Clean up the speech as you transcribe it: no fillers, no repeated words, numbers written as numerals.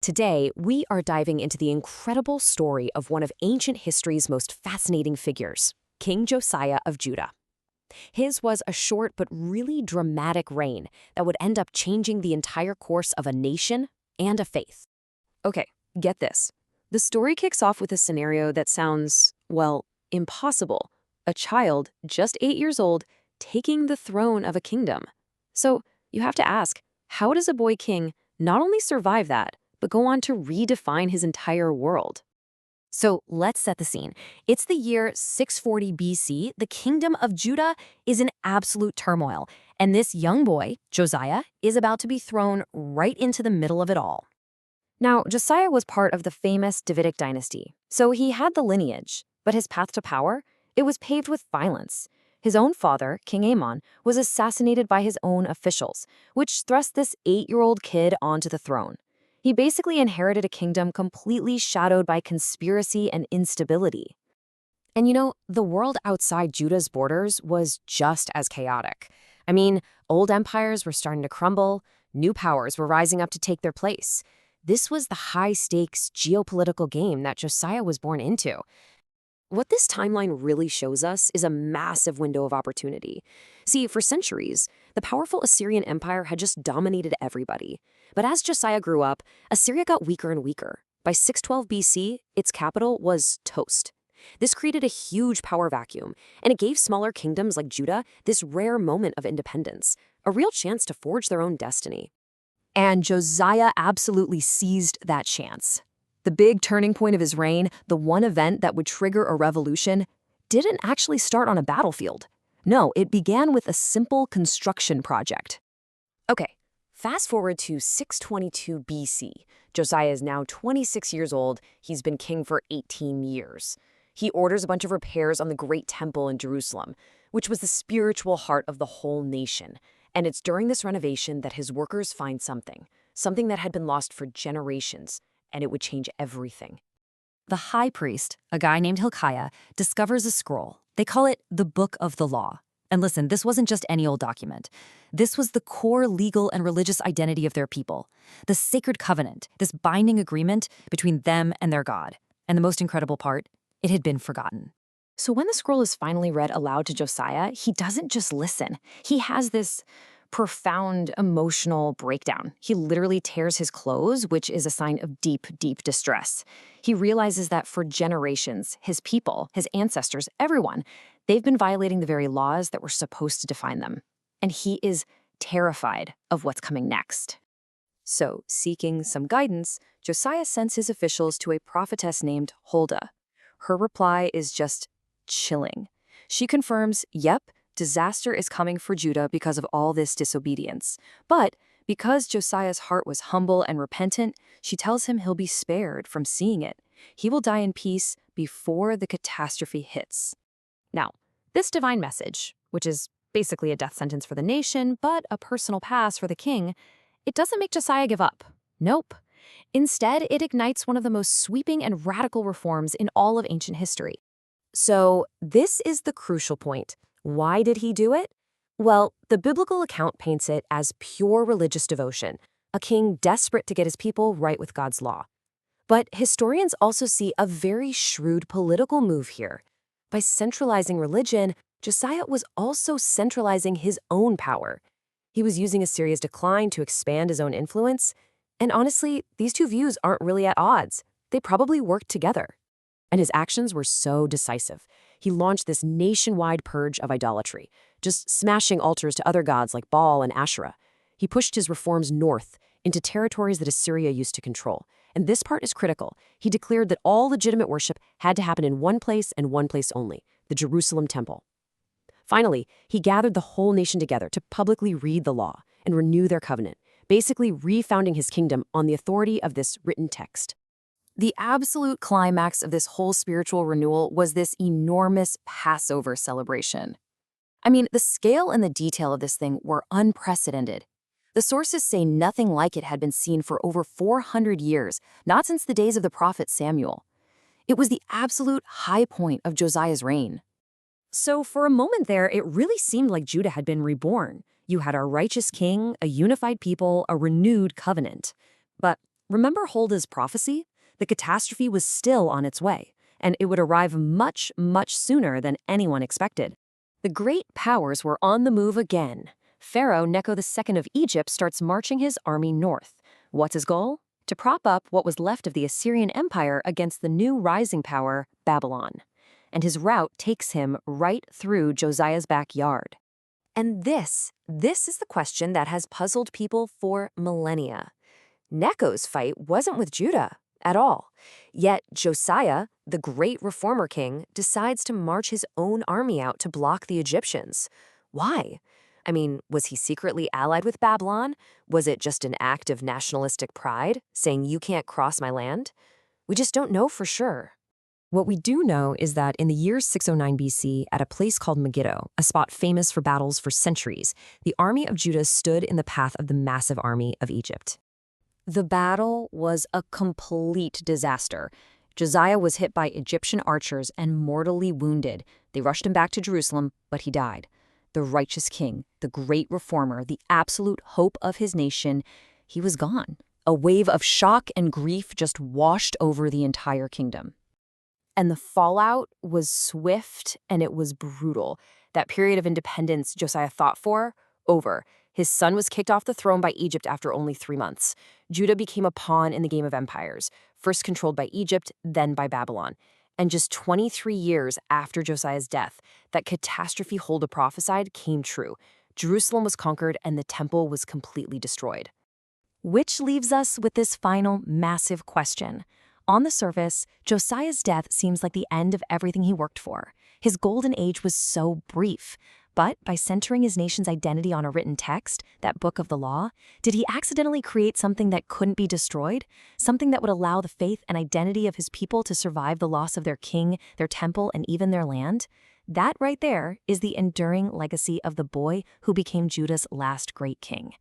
Today, we are diving into the incredible story of one of ancient history's most fascinating figures, King Josiah of Judah. His was a short but really dramatic reign that would end up changing the entire course of a nation and a faith. Okay, get this. The story kicks off with a scenario that sounds, well, impossible. A child, just 8 years old, taking the throne of a kingdom. So you have to ask, how does a boy king not only survive that, but go on to redefine his entire world? So let's set the scene. It's the year 640 BC. The kingdom of Judah is in absolute turmoil, and this young boy, Josiah, is about to be thrown right into the middle of it all. Now, Josiah was part of the famous Davidic dynasty, so he had the lineage, but his path to power, it was paved with violence. His own father, King Amon, was assassinated by his own officials, which thrust this 8-year-old kid onto the throne. He basically inherited a kingdom completely shadowed by conspiracy and instability. And the world outside Judah's borders was just as chaotic. I mean, old empires were starting to crumble, new powers were rising up to take their place. This was the high-stakes geopolitical game that Josiah was born into. What this timeline really shows us is a massive window of opportunity. See, for centuries, the powerful Assyrian Empire had just dominated everybody. But as Josiah grew up, Assyria got weaker and weaker. By 612 BC, its capital was Tost. This created a huge power vacuum, and it gave smaller kingdoms like Judah this rare moment of independence, a real chance to forge their own destiny. And Josiah absolutely seized that chance. The big turning point of his reign, the one event that would trigger a revolution, didn't actually start on a battlefield. No, it began with a simple construction project. Okay, fast forward to 622 BC. Josiah is now 26 years old. He's been king for 18 years. He orders a bunch of repairs on the Great Temple in Jerusalem, which was the spiritual heart of the whole nation. And it's during this renovation that his workers find something that had been lost for generations, and it would change everything. The high priest, a guy named Hilkiah, discovers a scroll. They call it the Book of the Law. And listen, this wasn't just any old document. This was the core legal and religious identity of their people, the sacred covenant, this binding agreement between them and their God. And the most incredible part, it had been forgotten. So when the scroll is finally read aloud to Josiah, he doesn't just listen. He has this profound emotional breakdown. He literally tears his clothes, which is a sign of deep, deep distress. He realizes that for generations, his people, his ancestors, everyone, they've been violating the very laws that were supposed to define them. And he is terrified of what's coming next. So, seeking some guidance, Josiah sends his officials to a prophetess named Huldah. Her reply is just chilling. She confirms, yep, disaster is coming for Judah because of all this disobedience. But because Josiah's heart was humble and repentant, she tells him he'll be spared from seeing it. He will die in peace before the catastrophe hits. Now, this divine message, which is basically a death sentence for the nation, but a personal pass for the king, it doesn't make Josiah give up. Nope. Instead, it ignites one of the most sweeping and radical reforms in all of ancient history. So, this is the crucial point. Why did he do it? Well, the biblical account paints it as pure religious devotion, a king desperate to get his people right with God's law. But historians also see a very shrewd political move here. By centralizing religion, Josiah was also centralizing his own power. He was using Assyria's decline to expand his own influence. And honestly, these two views aren't really at odds. They probably worked together. And his actions were so decisive. He launched this nationwide purge of idolatry, just smashing altars to other gods like Baal and Asherah. He pushed his reforms north into territories that Assyria used to control. And this part is critical. He declared that all legitimate worship had to happen in one place and one place only, the Jerusalem temple. Finally, he gathered the whole nation together to publicly read the law and renew their covenant, basically refounding his kingdom on the authority of this written text. The absolute climax of this whole spiritual renewal was this enormous Passover celebration. I mean, the scale and the detail of this thing were unprecedented. The sources say nothing like it had been seen for over 400 years, not since the days of the prophet Samuel. It was the absolute high point of Josiah's reign. So for a moment there, it really seemed like Judah had been reborn. You had a righteous king, a unified people, a renewed covenant. But Remember Huldah's prophecy? The catastrophe was still on its way, and it would arrive much, much sooner than anyone expected. The great powers were on the move again. Pharaoh Necho II of Egypt starts marching his army north. What's his goal? To prop up what was left of the Assyrian Empire against the new rising power, Babylon. And his route takes him right through Josiah's backyard. And this is the question that has puzzled people for millennia. Necho's fight wasn't with Judah at all. Yet Josiah, the great reformer king, decides to march his own army out to block the Egyptians. Why? I mean, was he secretly allied with Babylon? Was it just an act of nationalistic pride, saying you can't cross my land? We just don't know for sure. What we do know is that in the year 609 BC, at a place called Megiddo, a spot famous for battles for centuries, the army of Judah stood in the path of the massive army of Egypt. The battle was a complete disaster. Josiah was hit by Egyptian archers and mortally wounded. They rushed him back to Jerusalem, but he died. The righteous king, the great reformer, the absolute hope of his nation, he was gone. A wave of shock and grief just washed over the entire kingdom. And the fallout was swift and it was brutal. That period of independence Josiah fought for, over. His son was kicked off the throne by Egypt after only 3 months. Judah became a pawn in the game of empires, first controlled by Egypt, then by Babylon. And just 23 years after Josiah's death, that catastrophe Huldah prophesied came true. Jerusalem was conquered and the temple was completely destroyed. Which leaves us with this final massive question. On the surface, Josiah's death seems like the end of everything he worked for. His golden age was so brief. But by centering his nation's identity on a written text, that book of the law, did he accidentally create something that couldn't be destroyed? Something that would allow the faith and identity of his people to survive the loss of their king, their temple, and even their land? That right there is the enduring legacy of the boy who became Judah's last great king.